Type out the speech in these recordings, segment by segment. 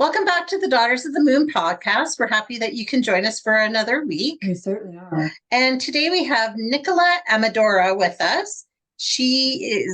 Welcome back to the Daughters of the Moon podcast. We're happy that you can join us for another week. We certainly are. And today we have Nicola Amadora with us. She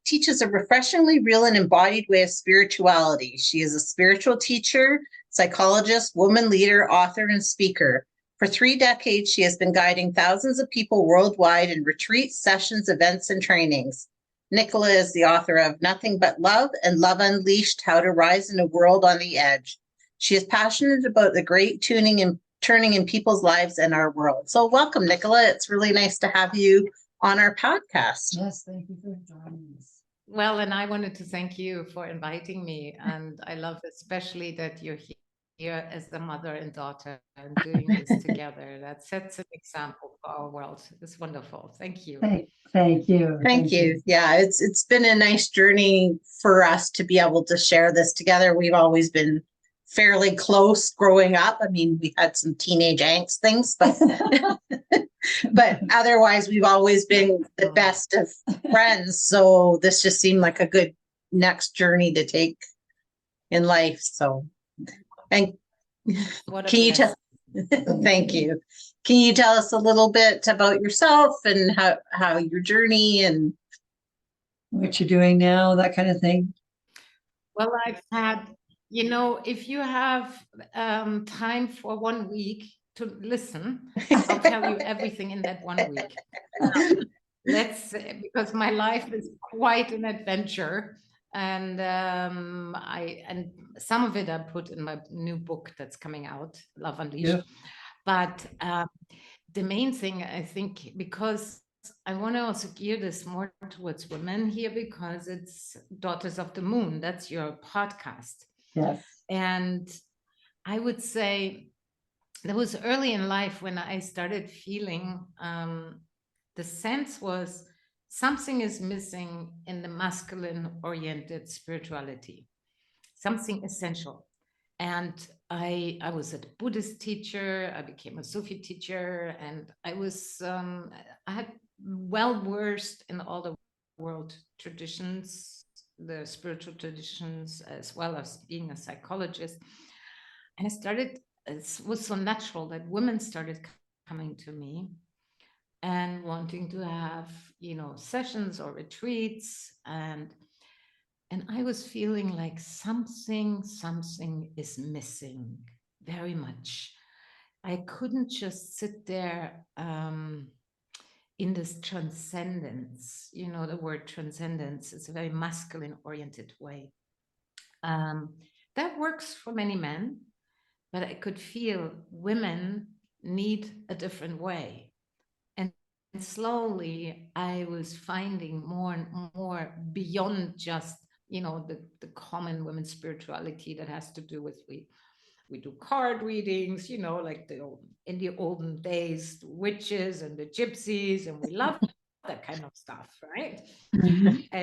teaches a refreshingly real and embodied way of spirituality. She is a spiritual teacher, psychologist, woman leader, author, and speaker. For 3 decades, she has been guiding thousands of people worldwide in retreats, sessions, events, and trainings. Nicola is the author of Nothing But Love and Love Unleashed, How to Rise in a World on the Edge. She is passionate about the great tuning and turning in people's lives and our world. So welcome, Nicola. It's really nice to have you on our podcast. Yes, thank you for joining us. Well, and I wanted to thank you for inviting me. And I love especially that you're here as the mother and daughter and doing this together. That sets an example for our world. It's wonderful. Thank you. Thank you. Thank you. Yeah, it's been a nice journey for us to be able to share this together. We've always been fairly close growing up. I mean, we had some teenage angst things, but otherwise we've always been the best of friends. So this just seemed like a good next journey to take in life. So, and can you tell? Thank you. Can you tell us a little bit about yourself and how your journey and what you're doing now, that kind of thing? Well, I've had, if you have time for 1 week to listen, I'll tell you everything in that 1 week. Because my life is quite an adventure. And some of it I put in my new book that's coming out, Love Unleashed. Yeah. But the main thing, I think, because I want to also gear this more towards women here, because it's Daughters of the Moon. That's your podcast. Yes. And I would say that was early in life when I started feeling the sense was something is missing in the masculine-oriented spirituality, something essential. And I was a Buddhist teacher, I became a Sufi teacher, and I had well-versed in all the world traditions, the spiritual traditions, as well as being a psychologist. And it was so natural that women started coming to me and wanting to have, sessions or retreats. And I was feeling like something is missing very much. I couldn't just sit there in this transcendence. The word transcendence is a very masculine oriented way. That works for many men, but I could feel women need a different way. And slowly I was finding more and more beyond just, the common women's spirituality that has to do with we do card readings, like in the olden days, the witches and the gypsies, and we love that kind of stuff, right? Mm-hmm.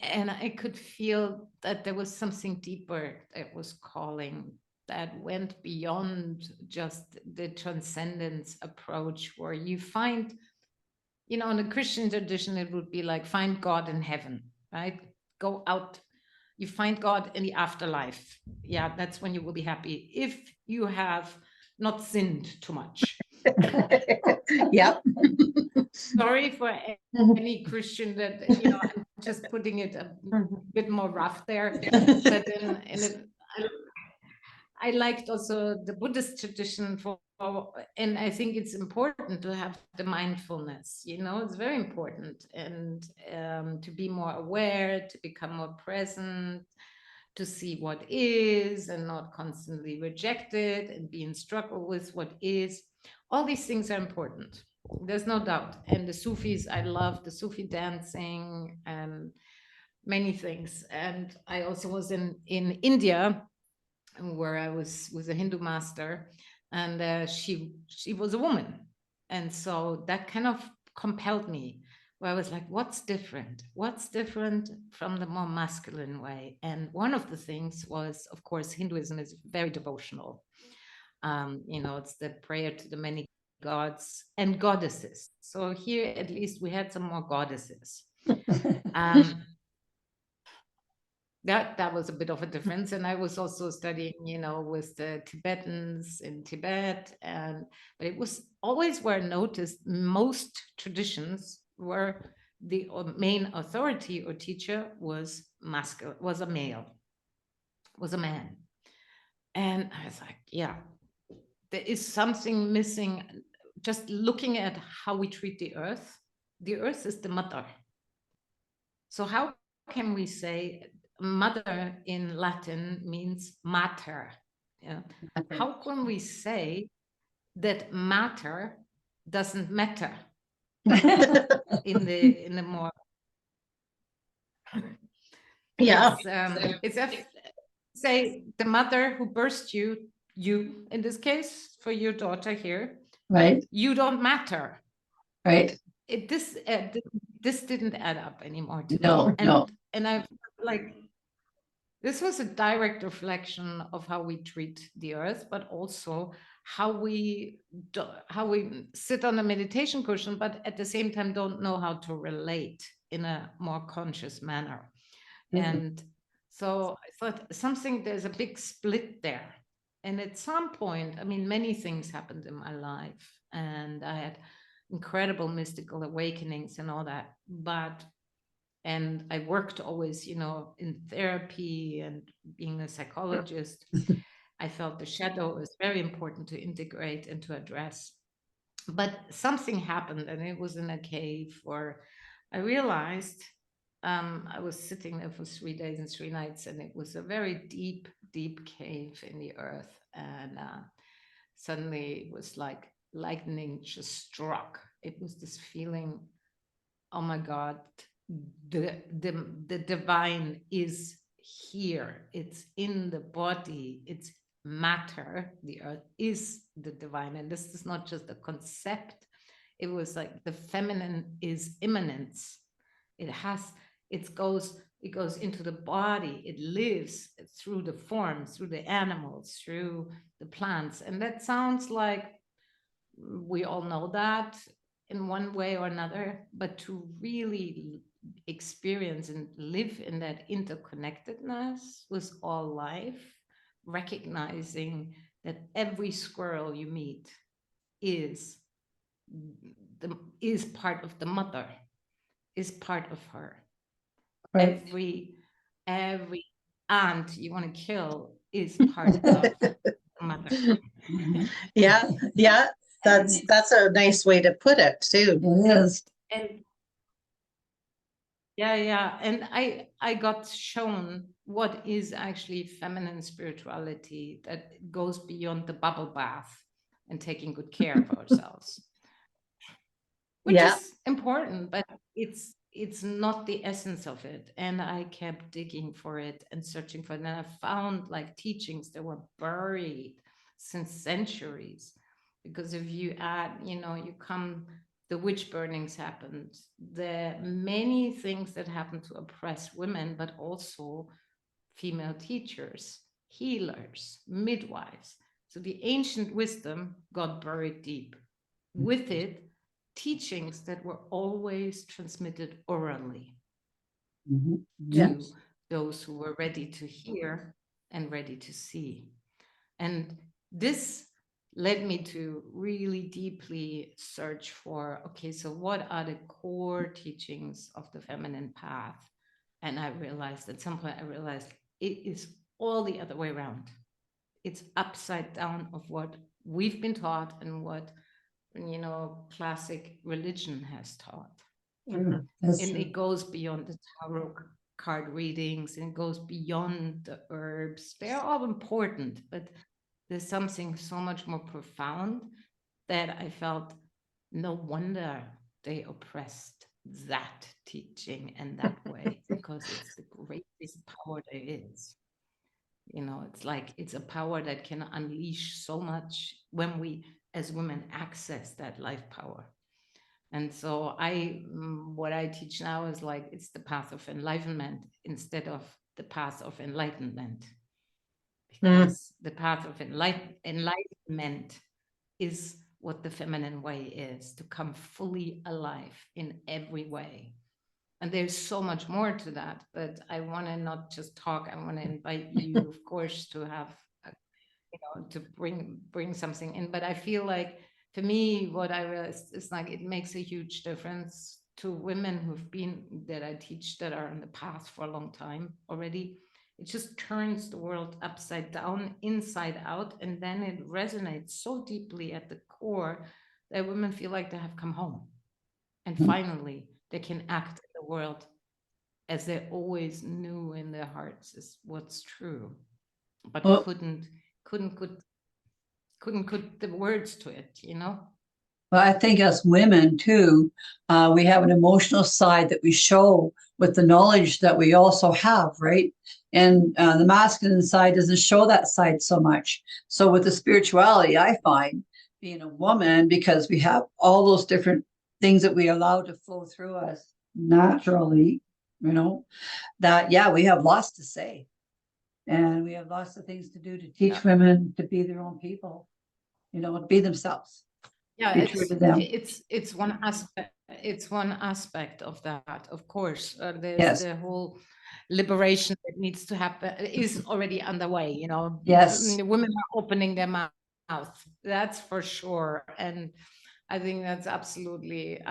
And I could feel that there was something deeper that was calling, that went beyond just the transcendence approach, where you find, in the Christian tradition, it would be like find God in heaven, right? Go out, you find God in the afterlife. Yeah, that's when you will be happy if you have not sinned too much. Yep. Sorry for any Christian that, I'm just putting it a bit more rough there. But I liked also the Buddhist tradition and I think it's important to have the mindfulness, it's very important, and to be more aware, to become more present, to see what is and not constantly reject it and be in struggle with what is. All these things are important. There's no doubt. And the Sufis, I love the Sufi dancing and many things. And I also was in India, where I was with a Hindu master, and she was a woman. And so that kind of compelled me, where I was like, what's different? What's different from the more masculine way? And one of the things was, of course, Hinduism is very devotional. It's the prayer to the many gods and goddesses. So here, at least, we had some more goddesses. that was a bit of a difference. And I was also studying, with the Tibetans in Tibet, but it was always where I noticed most traditions were the main authority or teacher was masculine, was a male, was a man. And I was like, yeah, there is something missing. Just looking at how we treat the earth is the mother. So how can we say mother in Latin means mater? Yeah. How can we say that matter doesn't matter in the more Yeah. it's say the mother who birthed you in this case for your daughter here, Right. you don't matter. Right. This didn't add up anymore to No, me. And I like this was a direct reflection of how we treat the earth, but also how we sit on a meditation cushion, but at the same time don't know how to relate in a more conscious manner. And so I thought there's a big split there. And at some point, I mean, many things happened in my life, and I had incredible mystical awakenings and all that. And I worked always, in therapy and being a psychologist. I felt the shadow was very important to integrate and to address. But something happened, and it was in a cave where I realized I was sitting there for 3 days and 3 nights, and it was a very deep, deep cave in the earth. And suddenly it was like lightning just struck. It was this feeling, oh my God, the divine is here. It's in the body. It's matter. The earth is the divine. And this is not just a concept. It was like the feminine is immanence. It goes into the body. It lives through the forms, through the animals, through the plants. And that sounds like we all know that in one way or another, but to really experience and live in that interconnectedness with all life, recognizing that every squirrel you meet is part of the mother, is part of her. Right. Every ant you want to kill is part of the mother. Yeah. That's a nice way to put it too. It is. And yeah. And I got shown what is actually feminine spirituality that goes beyond the bubble bath and taking good care of ourselves, which is important, but it's not the essence of it. And I kept digging for it and searching for it. And I found like teachings that were buried since centuries. Because if you add, the witch burnings happened. There are many things that happened to oppress women, but also female teachers, healers, midwives. So the ancient wisdom got buried deep. With it, teachings that were always transmitted orally to those who were ready to hear and ready to see. And this led me to really deeply search for, okay, so what are the core teachings of the feminine path? And I realized at some point, it is all the other way around. It's upside down of what we've been taught and what, classic religion has taught. And it goes beyond the tarot card readings, and it goes beyond the herbs. They're all important, but there's something so much more profound that I felt no wonder they oppressed that teaching and that way, because it's the greatest power there is. It's like it's a power that can unleash so much when we as women access that life power. And so what I teach now is like it's the path of enlightenment instead of the path of enlightenment. Because the path of enlightenment is what the feminine way is, to come fully alive in every way. And there's so much more to that, but I want to not just talk. I want to invite you, of course, to have, to bring something in. But I feel like, for me, what I realized is like it makes a huge difference to women that I teach that are on the path for a long time already. It just turns the world upside down, inside out, and then it resonates so deeply at the core that women feel like they have come home. And finally, they can act in the world as they always knew in their hearts is what's true, but Well, couldn't put the words to it, But I think as women too, we have an emotional side that we show with the knowledge that we also have, right? And the masculine side doesn't show that side so much. So with the spirituality, I find being a woman, because we have all those different things that we allow to flow through us naturally, that, yeah, we have lots to say. And we have lots of things to do to teach women to be their own people, be themselves. Yeah, Be true to them. it's one aspect. It's one aspect of that. Of course, there's Yes. the whole liberation that needs to happen is already underway. Yes. Women are opening their mouth. That's for sure, and I think that's absolutely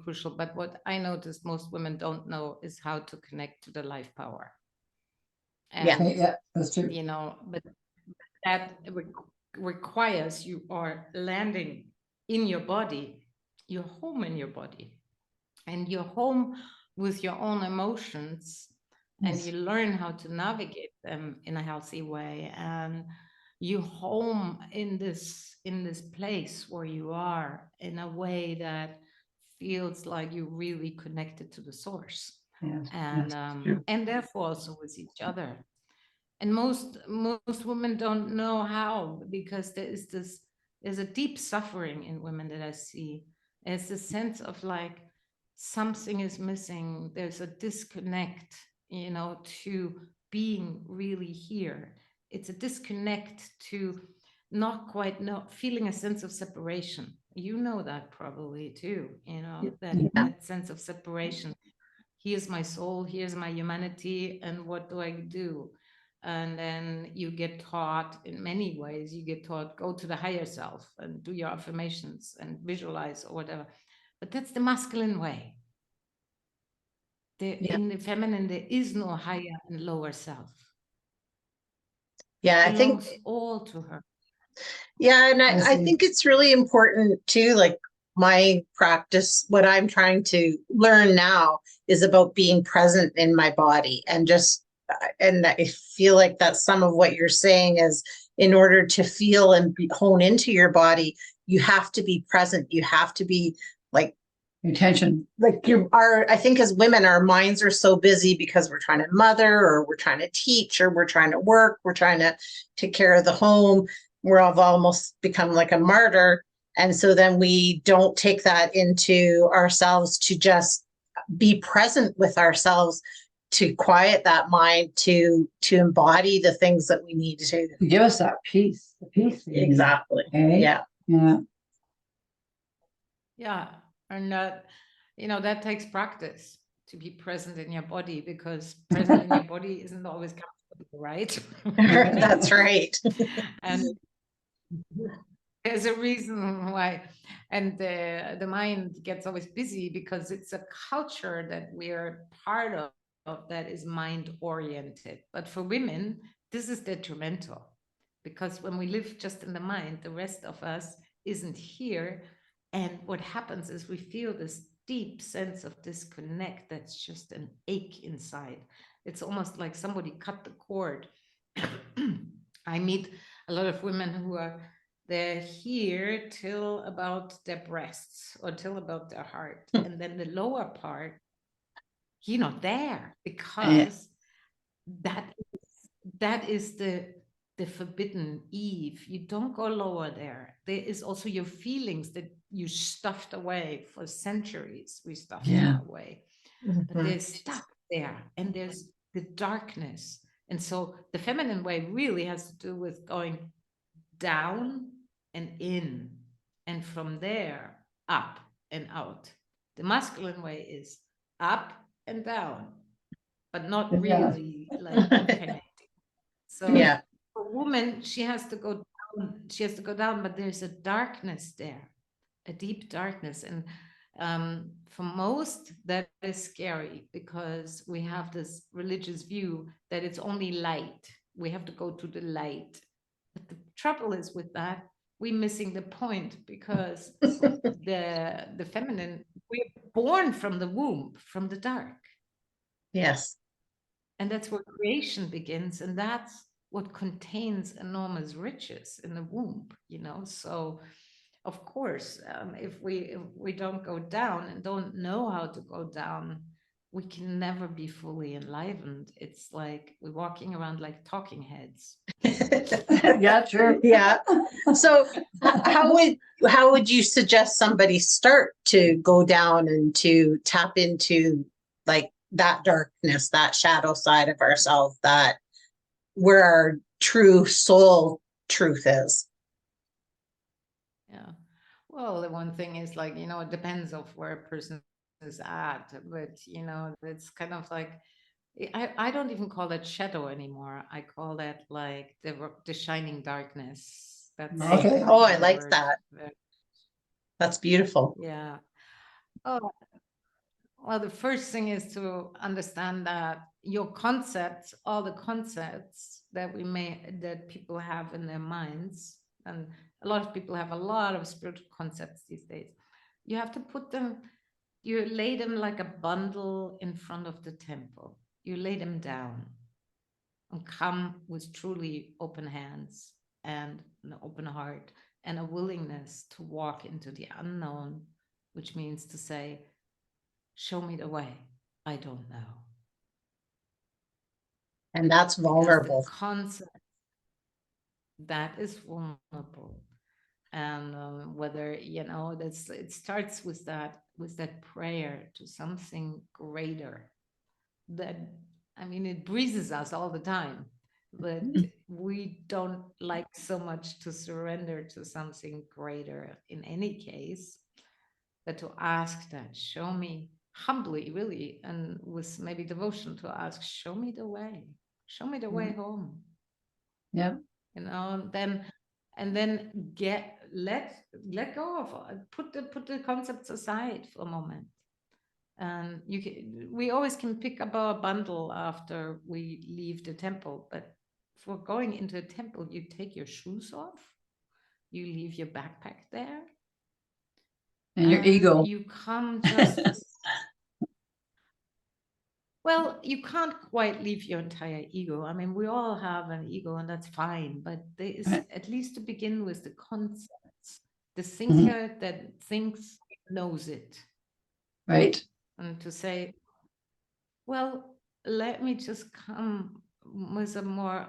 crucial. But what I noticed most women don't know is how to connect to the life power. And, Yeah, that's true. but that requires you are landing in your body, you're home in your body, and you're home with your own emotions, and you learn how to navigate them in a healthy way, and you home in this place where you are in a way that feels like you're really connected to the source. Yes. And therefore also with each other. And most women don't know how, because there's a deep suffering in women that I see. There's a sense of like something is missing. There's a disconnect, to being really here. It's a disconnect to not quite feeling a sense of separation. You know that probably too, that sense of separation. Here's my soul, here's my humanity, and what do I do? And then you get taught in many ways. You get taught, go to the higher self and do your affirmations and visualize or whatever. But that's the masculine way. In the feminine, there is no higher and lower self. Yeah, I think all to her. Yeah, and I think it's really important too, like my practice, what I'm trying to learn now is about being present in my body, and I feel like that's some of what you're saying is, in order to feel and hone into your body, you have to be present. You have to be like attention. Like I think as women, our minds are so busy because we're trying to mother, or we're trying to teach, or we're trying to work, we're trying to take care of the home. We're almost become like a martyr. And so then we don't take that into ourselves to just be present with ourselves, to quiet that mind, to embody the things that we need to give us that peace. The peace. Exactly. Okay? Yeah. And that takes practice, to be present in your body, because present in your body isn't always comfortable, right? That's right. And there's a reason why. And the mind gets always busy because it's a culture that we're part of that is mind oriented. But for women, this is detrimental, because when we live just in the mind, the rest of us isn't here. And what happens is we feel this deep sense of disconnect that's just an ache inside. It's almost like somebody cut the cord. I meet a lot of women who they're here till about their breasts or till about their heart. And then the lower part, there, because that is the forbidden Eve. You don't go lower there. There is also your feelings that you stuffed away for centuries. We stuffed them away. But they're stuck there, and there's the darkness. And so the feminine way really has to do with going down and in, and from there up and out. The masculine way is up and down, but not Yeah. really like connecting. So Yeah. for woman, she has to go down. She has to go down, but there's a darkness there, a deep darkness, and for most that is scary because we have this religious view that it's only light. We have to go to the light. But the trouble is with that, we're missing the point because the feminine, we're born from the womb, from the dark. Yes. And that's where creation begins. And that's what contains enormous riches in the womb, So, of course, if we don't go down and don't know how to go down, we can never be fully enlivened. It's like we're walking around like talking heads. Yeah, true. Yeah. So how would you suggest somebody start to go down and to tap into like that darkness, that shadow side of ourselves, that where our true soul truth is? Yeah. Well, the one thing is like, it depends of where a person is at, but it's kind of like I don't even call that shadow anymore. I call that like the shining darkness. That's Okay. kind of Oh, I my like word. that. That's beautiful. Yeah. Oh, well, the first thing is to understand that your concepts, all the concepts that people have in their minds, and a lot of people have a lot of spiritual concepts these days. You have to you lay them like a bundle in front of the temple. You lay them down and come with truly open hands and an open heart and a willingness to walk into the unknown, which means to say, show me the way. I don't know. And that's vulnerable. Because the concept that is vulnerable. And whether, it starts with that prayer to something greater that, it breezes us all the time, but we don't like so much to surrender to something greater in any case, but to ask that, show me humbly, really, and with maybe devotion to ask, show me the way Yeah. home, Yeah. and then let go of put the concepts aside for a moment. And we always can pick up our bundle after we leave the temple, but for going into a temple, you take your shoes off, you leave your backpack there, And your ego. you come just well, you can't quite leave your entire ego. We all have an ego, and that's fine, but there is, Right. at least to begin with, the concepts, the Mm-hmm. thinker that thinks knows it, Right. and to say, well, let me just come with a more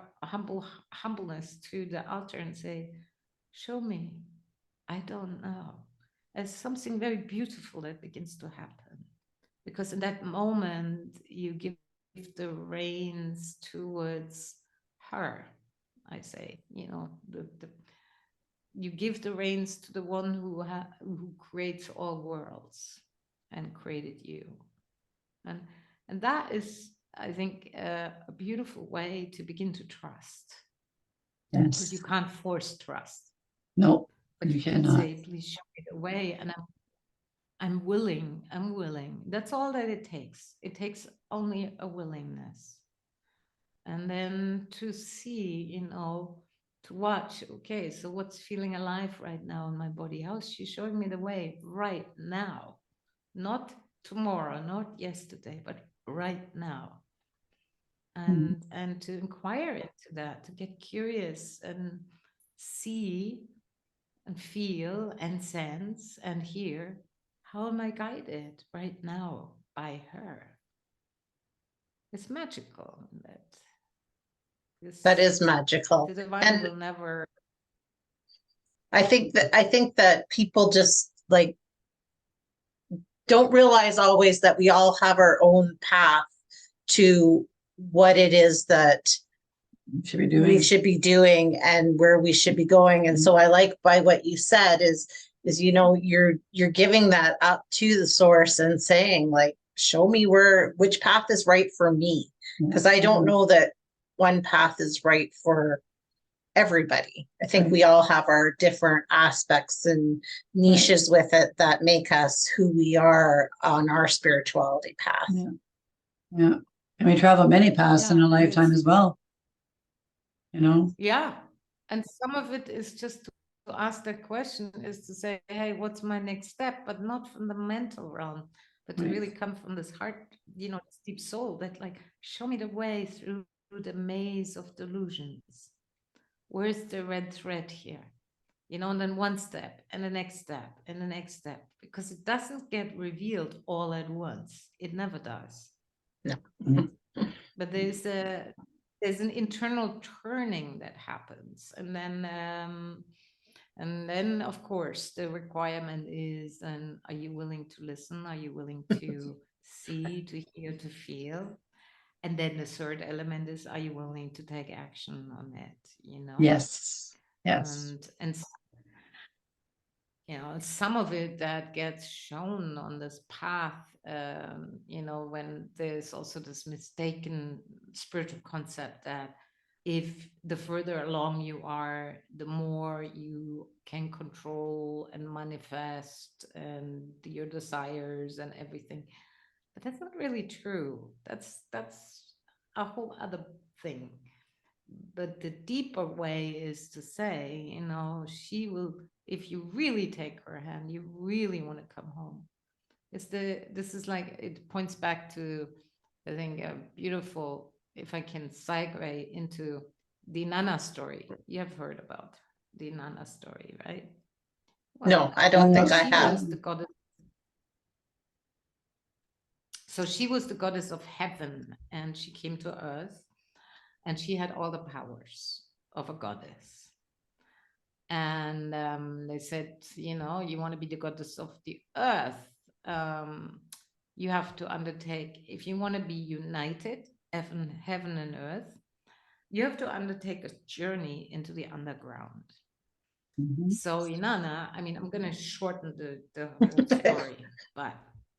humbleness to the altar and say, show me, I don't know. There's something very beautiful that begins to happen, because in that moment you give the reins towards her. I say, you give the reins to the one who creates all worlds and created you, and that is, I think, a beautiful way to begin to trust, because you Yes. can't force trust, No, but you you can cannot. say, please show me the way, and I'm willing. That's all that it takes. It takes only a willingness. And then to see, to watch, okay, so what's feeling alive right now in my body? How's she showing me the way right now? Not tomorrow, not yesterday, but right now. And to inquire into that, to get curious and see and feel and sense and hear, how am I guided right now by her? It's magical. That is magical. The divine And will never. I think that people just like don't realize always that we all have our own path to what it is that Should be doing. we should be doing and where we should be going. And so I like by what you said is you're giving that up to the source and saying like, show me which path is right for me. Because I don't know that one path is right for everybody. I think we all have our different aspects and niches with it that make us who we are on our spirituality path. Yeah. And we travel many paths in a lifetime as well. You know? Yeah. And some of it is just to ask that question, is to say, hey, what's my next step? But not from the mental realm, but to really come from this heart, you know, this deep soul that like, show me the way through the maze of delusions. Where's the red thread here? You know, and then one step and the next step and the next step, because it doesn't get revealed all at once. It never does. No. But there's an internal turning that happens, and then of course the requirement is, then are you willing to listen? Are you willing to see, to hear, to feel? And then the third element is, are you willing to take action on it? You know? Yes. And you know, some of it that gets shown on this path, you know, when there's also this mistaken spiritual concept that if the further along you are, the more you can control and manifest and your desires and everything. But that's not really true. That's a whole other thing. But the deeper way is to say, you know, she will, if you really take her hand, you really want to come home. This is like, it points back to, I think, a beautiful, if I can segue into the Nana story. You have heard about the Nana story, right? Well, no, I don't think I have. Was the goddess. So she was the goddess of heaven, and she came to earth, and she had all the powers of a goddess. And they said, you know, you want to be the goddess of the earth, you have to undertake, if you want to be united, heaven and earth, you have to undertake a journey into the underground. So Inanna, I mean, I'm going to shorten the whole story, but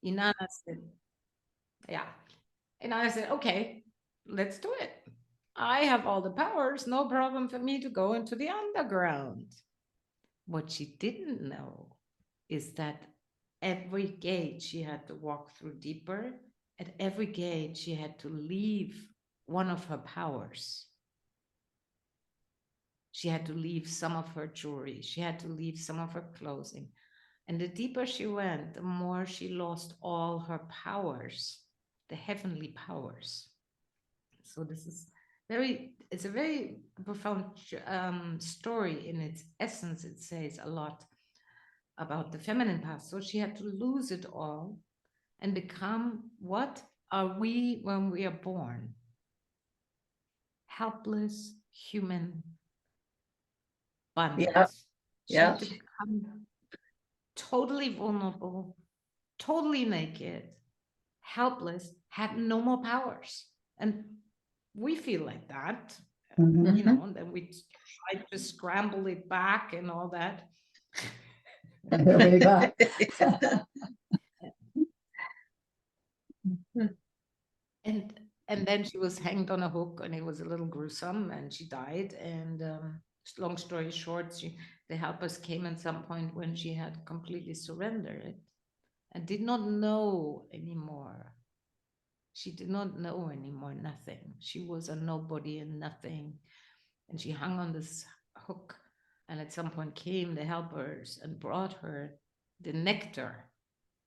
Inanna said, Inanna said, okay, let's do it. I have all the powers, no problem for me to go into the underground. What she didn't know is that every gate she had to walk through deeper. At every gate, she had to leave one of her powers. She had to leave some of her jewelry. She had to leave some of her clothing. And the deeper she went, the more she lost all her powers, the heavenly powers. So this is it's a very profound story. In its essence, it says a lot about the feminine path. So she had to lose it all and become, what are we when we are born? Helpless human bundles. She had to become totally vulnerable, totally naked, helpless, had no more powers. And we feel like that, you know, and then we try to scramble it back and all that. And then she was hanged on a hook, and it was a little gruesome, and she died. And long story short, the helpers came at some point when she had completely surrendered and did not know anymore. She did not know anymore, nothing. She was a nobody and nothing. And she hung on this hook. And at some point came the helpers and brought her the nectar.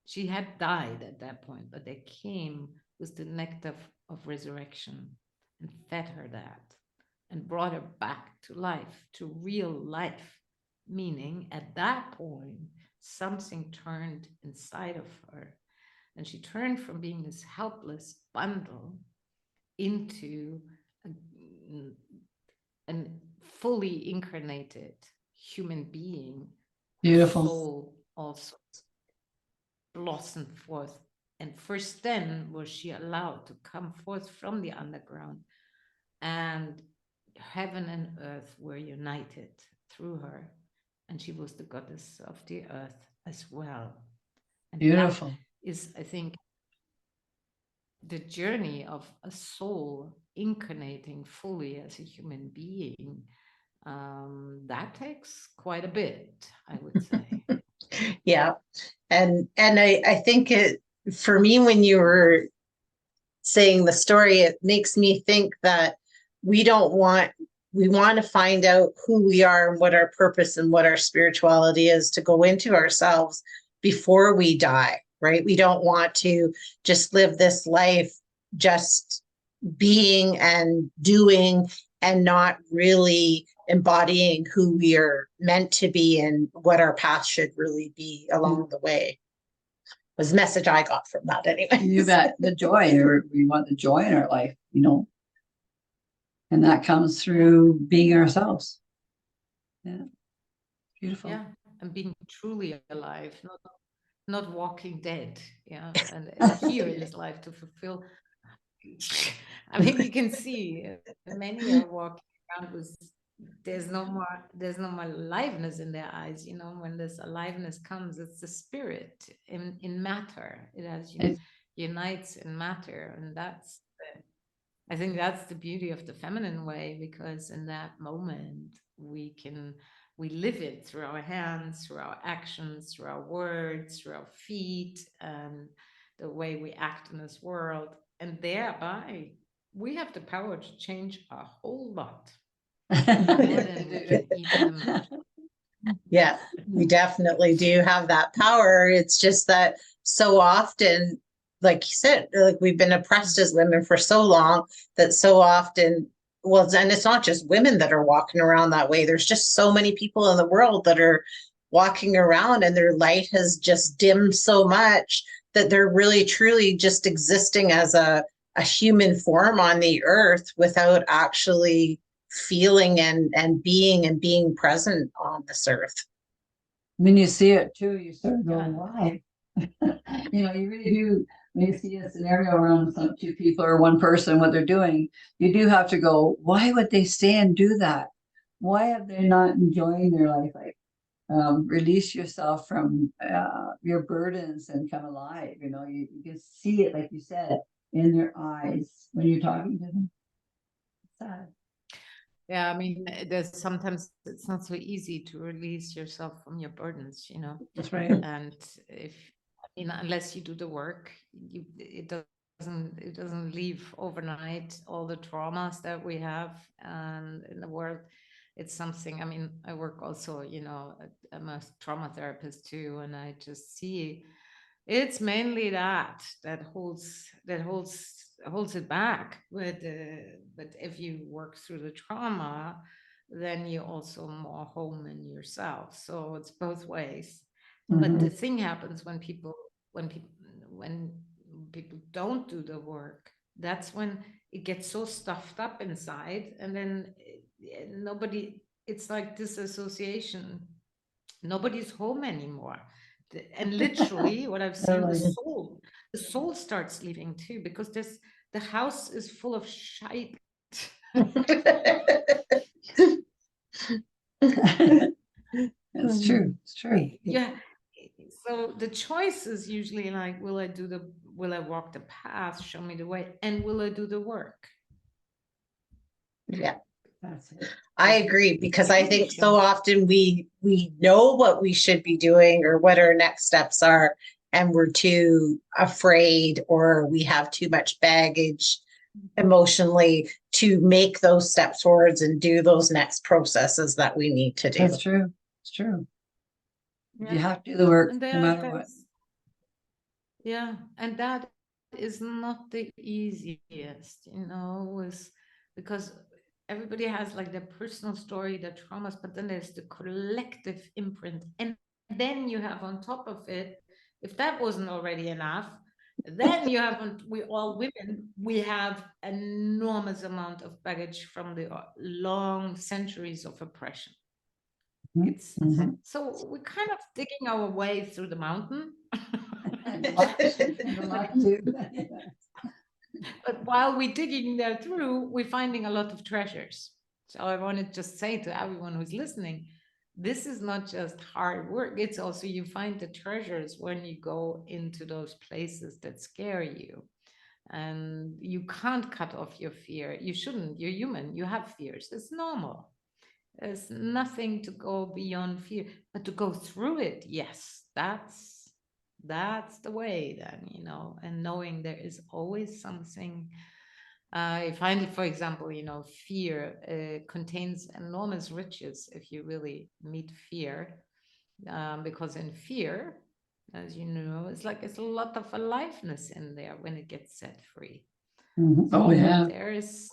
She had died at that point, but they came with the nectar of resurrection and fed her that and brought her back to life, to real life. Meaning at that point, something turned inside of her. And she turned from being this helpless bundle into a fully incarnated human being. Beautiful. Soul also blossomed forth. And first then was she allowed to come forth from the underground, and heaven and earth were united through her. And she was the goddess of the earth as well. And beautiful. that is, I think, the journey of a soul incarnating fully as a human being, that takes quite a bit, I would say. Yeah. And I think it, for me, when you were saying the story, it makes me think that we want to find out who we are and what our purpose and what our spirituality is to go into ourselves before we die, right? We don't want to just live this life just being and doing and not really embodying who we are meant to be and what our path should really be along the way. Was the message I got from that anyway. You bet. The joy, or we want the joy in our life, and that comes through being ourselves. Yeah. Beautiful. Yeah, and being truly alive, not walking dead. Yeah, and here in this life to fulfill. I mean, you can see many are walking around with there's no more aliveness in their eyes. When this aliveness comes, it's the spirit in matter. It has unites in matter, and I think that's the beauty of the feminine way, because in that moment we live it through our hands, through our actions, through our words, through our feet, and the way we act in this world. And thereby, we have the power to change a whole lot. More than we can even imagine. Yeah, we definitely do have that power. It's just that so often, like you said, like we've been oppressed as women for so long that so often, well, and it's not just women that are walking around that way. There's just so many people in the world that are walking around and their light has just dimmed so much that they're really truly just existing as a human form on the earth without actually feeling and being present on this earth. When you see it too, you start going, why? You really do. When you see a scenario around two people or one person, what they're doing, you do have to go, why would they stay and do that? Why are they not enjoying their life? Like, release yourself from your burdens and come alive. You can see it, like you said, in their eyes when you're talking to them. It's sad. Yeah, I mean, there's sometimes it's not so easy to release yourself from your burdens, That's right. And unless you do the work, it doesn't leave overnight. All the traumas that we have and in the world, it's something. I mean, I work also, I'm a trauma therapist too, and I just see it's mainly that holds it back. But if you work through the trauma, then you're also more home in yourself. So it's both ways. But the thing happens when people don't do the work. That's when it gets so stuffed up inside, and then nobody. It's like disassociation. Nobody's home anymore. And literally, what I've seen, the soul starts leaving too, because the house is full of shite. It's true. It's true. Yeah. So the choice is usually like, will I walk the path, show me the way, and will I do the work? Yeah. That's it. I agree, because I think so often we know what we should be doing or what our next steps are, and we're too afraid or we have too much baggage emotionally to make those steps forwards and do those next processes that we need to do. That's true. It's true. Yeah. You have to do the work no matter what. Yeah, and that is not the easiest, because everybody has like their personal story, their traumas, but then there's the collective imprint. And then you have on top of it, if that wasn't already enough, then you have, we all women, we have enormous amount of baggage from the long centuries of oppression. It's so we're kind of digging our way through the mountain. But while we're digging there through, we're finding a lot of treasures. So I want to just say to everyone who's listening, this is not just hard work. It's also you find the treasures when you go into those places that scare you. and you can't cut off your fear. You shouldn't. You're human. You have fears. It's normal. There's nothing to go beyond fear, but to go through it, yes, that's the way then, and knowing there is always something. I find, for example, fear contains enormous riches if you really meet fear, because in fear, as you know, it's a lot of aliveness in there when it gets set free. Oh, yeah. There's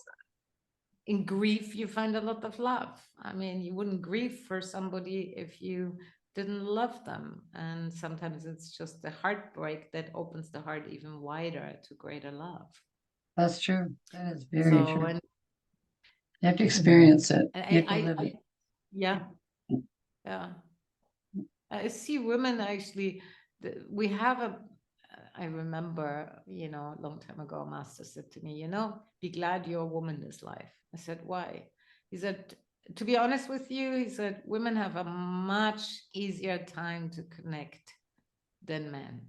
in grief, you find a lot of love. I mean, you wouldn't grieve for somebody if you didn't love them. And sometimes it's just the heartbreak that opens the heart even wider to greater love. That's true. That is very true. And you have to experience it. You have to live it. Yeah. I see women actually, we have I remember, a long time ago, a master said to me, be glad you're a woman in this life. I said, why? He said, to be honest with you, he said, women have a much easier time to connect than men.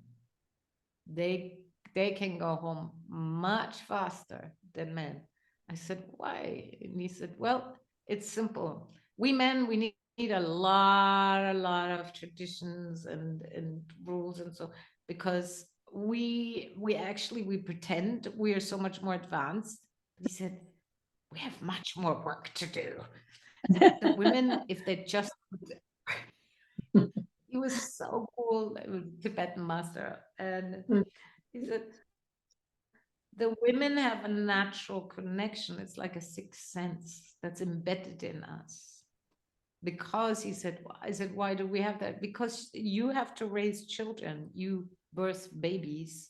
They can go home much faster than men. I said, why? And he said, well, it's simple. We men, we need a lot of traditions and rules and so, because we pretend we are so much more advanced. He said, we have much more work to do. The women, if they just, he was so cool, Tibetan master, and he said, the women have a natural connection. It's like a sixth sense that's embedded in us. Because I said, why do we have that? Because you have to raise children, you birth babies,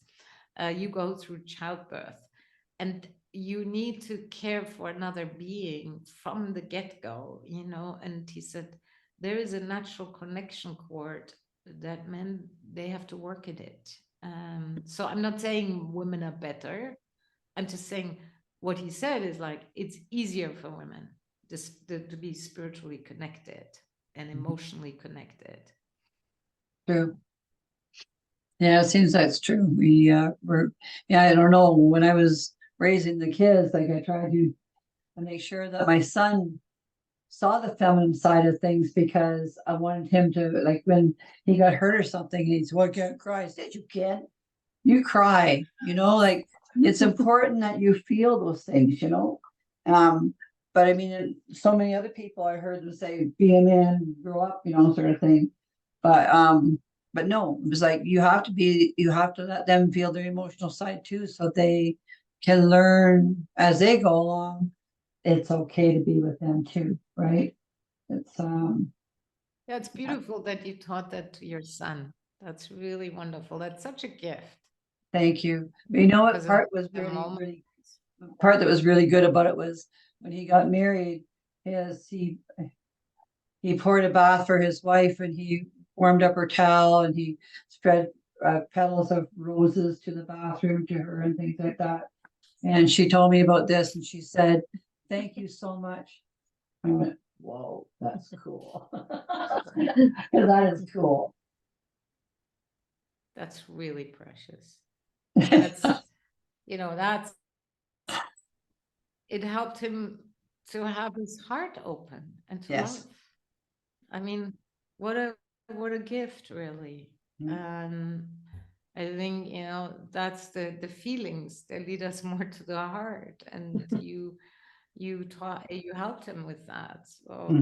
you go through childbirth, and you need to care for another being from the get-go, and he said, there is a natural connection cord that men, they have to work at it. So I'm not saying women are better. I'm just saying what he said is like, it's easier for women to be spiritually connected and emotionally connected. True. Yeah, it seems that's true. I don't know. When I was raising the kids, like I tried to make sure that my son saw the feminine side of things, because I wanted him to, like, when he got hurt or something, and he's, well, I can't cry. I said, you can't. You cry, like, it's important that you feel those things, but I mean, so many other people, I heard them say, be a man, grow up, sort of thing. But no, it was like, you have to let them feel their emotional side too, so they can learn as they go along. It's okay to be with them too, right? It's Yeah, it's beautiful that you taught that to your son. That's really wonderful. That's such a gift. Thank you. You know what part was really part that was really good about it was when he got married, he poured a bath for his wife, and he warmed up her towel, and he spread petals of roses to the bathroom to her and things like that. And she told me about this, and she said, thank you so much. I went, whoa, that's cool. That is cool. That's really precious. That's, it helped him to have his heart open and to love. I mean, what a gift, really. I think, that's the feelings that lead us more to the heart, and you helped him with that. So,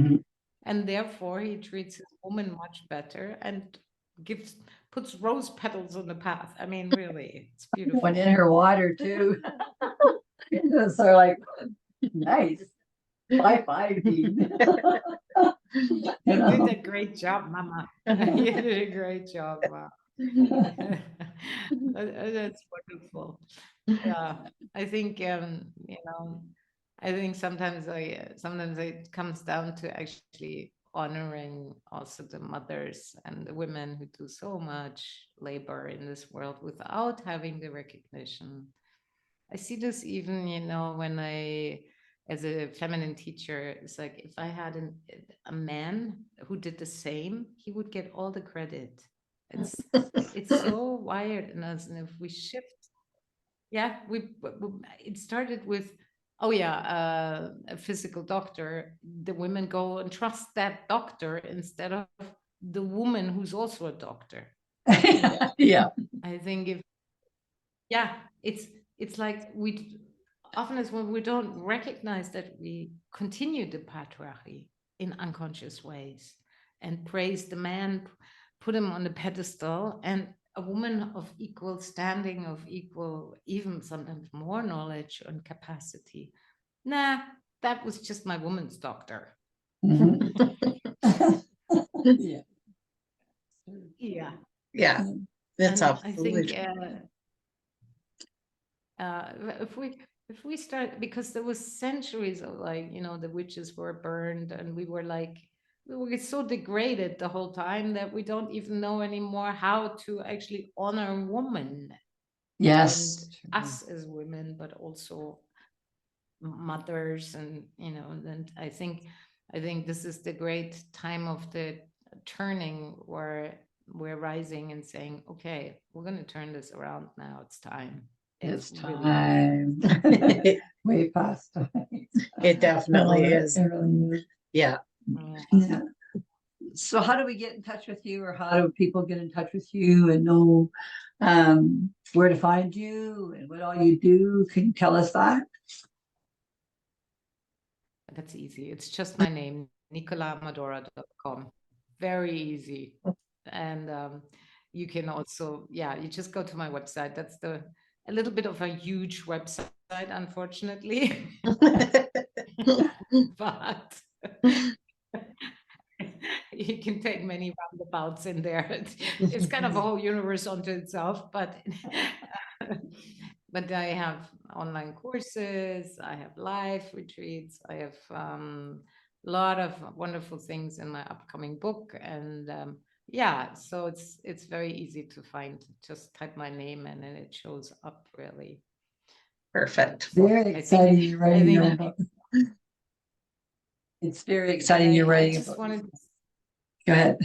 and therefore he treats his woman much better and puts rose petals on the path. I mean, really, it's beautiful. Went in her water too. So like, nice. Bye, Dean. You did a great job, Mama. You did a great job, Mama. That's wonderful. Yeah, I think I think sometimes it comes down to actually honoring also the mothers and the women who do so much labor in this world without having the recognition. I see this even, when as a feminine teacher, it's like, if I had a man who did the same, he would get all the credit. It's so wired in us, and if we shift yeah, it started with, a physical doctor. The women go and trust that doctor instead of the woman who's also a doctor. Yeah. I think it's like we often is when we don't recognize that we continue the patriarchy in unconscious ways and praise the man, put him on the pedestal, and a woman of equal standing, of equal, even sometimes more knowledge and capacity. Nah, that was just my woman's doctor. Mhm. Yeah. Yeah. Yeah, it's And I absolutely think if we start, because there was centuries of, like, the witches were burned, and we were so degraded the whole time that we don't even know anymore how to actually honor woman and Yes. us as women, but also mothers. And I think this is the great time of the turning, where we're rising and saying, okay, we're going to turn this around now. It's time. It's really time. time. Way past time. it definitely is. It really is. Yeah. Yeah. So how do we get in touch with you, or how do people get in touch with you and know where to find you and what all you do? Can you tell us that? That's easy. It's just my name, nicolaamadora.com. Very easy. And you can also, you just go to my website. That's a little bit of a huge website, unfortunately. But you can take many roundabouts in there. It's kind of a whole universe unto itself, but I have online courses, I have live retreats, I have a lot of wonderful things in my upcoming book, and so it's very easy to find. Just type my name in and it shows up, really. Perfect. Very exciting. You're writing your book. It's very exciting. You're writing a book. Go ahead.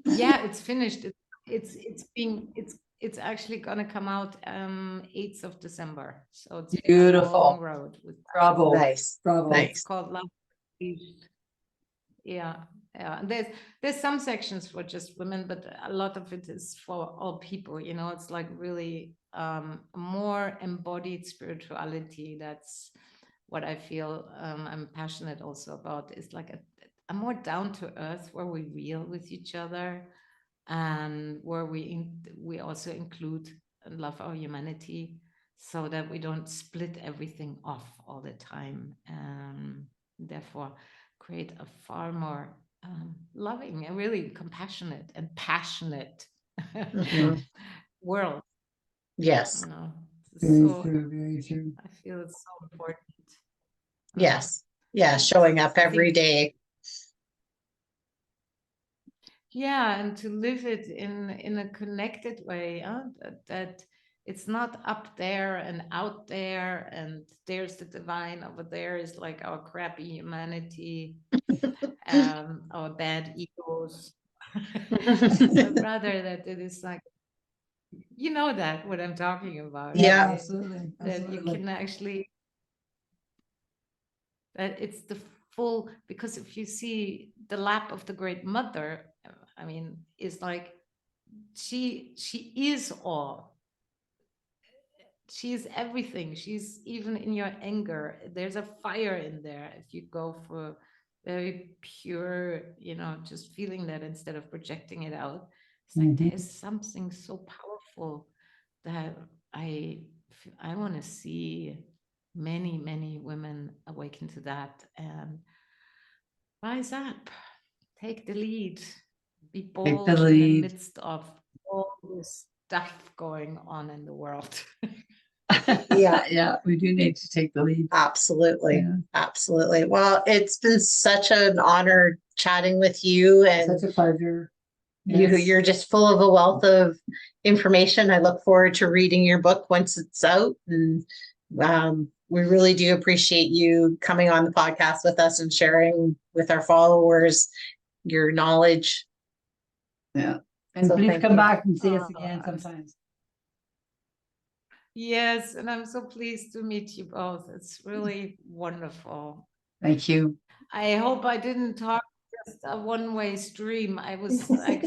Yeah, it's finished. It's actually gonna come out 8th of December. So it's beautiful. a long road. Bravo. Nice. Bravo. Nice. It's called Love. Yeah. There's some sections for just women, but a lot of it is for all people. It's like really more embodied spirituality. That's what I feel I'm passionate also about. Is like a more down to earth, where we real with each other, and where we also include and love our humanity, so that we don't split everything off all the time, and therefore create a far more loving and really compassionate and passionate world. Yes. Very true. Very true. I feel it's so important. Yes. Yeah. Showing up every day. Yeah, and to live it in a connected way, that it's not up there and out there, and there's the divine over there is like our crappy humanity, our bad egos. But rather that it is like, that what I'm talking about. Yeah. Absolutely. That you can actually, that it's the full, because if you see the lap of the great mother, I mean, it's like she is all. She's everything. She's even in your anger. There's a fire in there. If you go for very pure, just feeling that instead of projecting it out, it's like there's something so powerful that I want to see many, many women awaken to that and rise up, take the lead, be bold in the midst of all this stuff going on in the world. Yeah. We do need to take the lead. Absolutely. Yeah. Absolutely. Well, it's been such an honor chatting with you, and such a pleasure. You're just full of a wealth of information. I look forward to reading your book once it's out, and we really do appreciate you coming on the podcast with us and sharing with our followers your knowledge. Yeah. And so please come back and see us again sometimes. Yes, and I'm so pleased to meet you both. It's really wonderful. Thank you. I hope I didn't talk just a one-way stream. I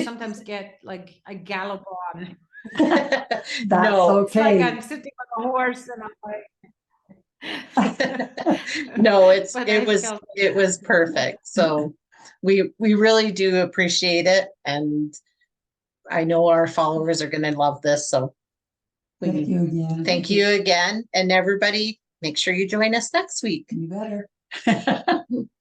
sometimes get like I gallop on. That's No, It's like okay. I'm sitting on a horse and I'm like, no, but I felt it was perfect. So we really do appreciate it. And I know our followers are going to love this. So Thank you again. thank you again. And everybody, make sure you join us next week. You better.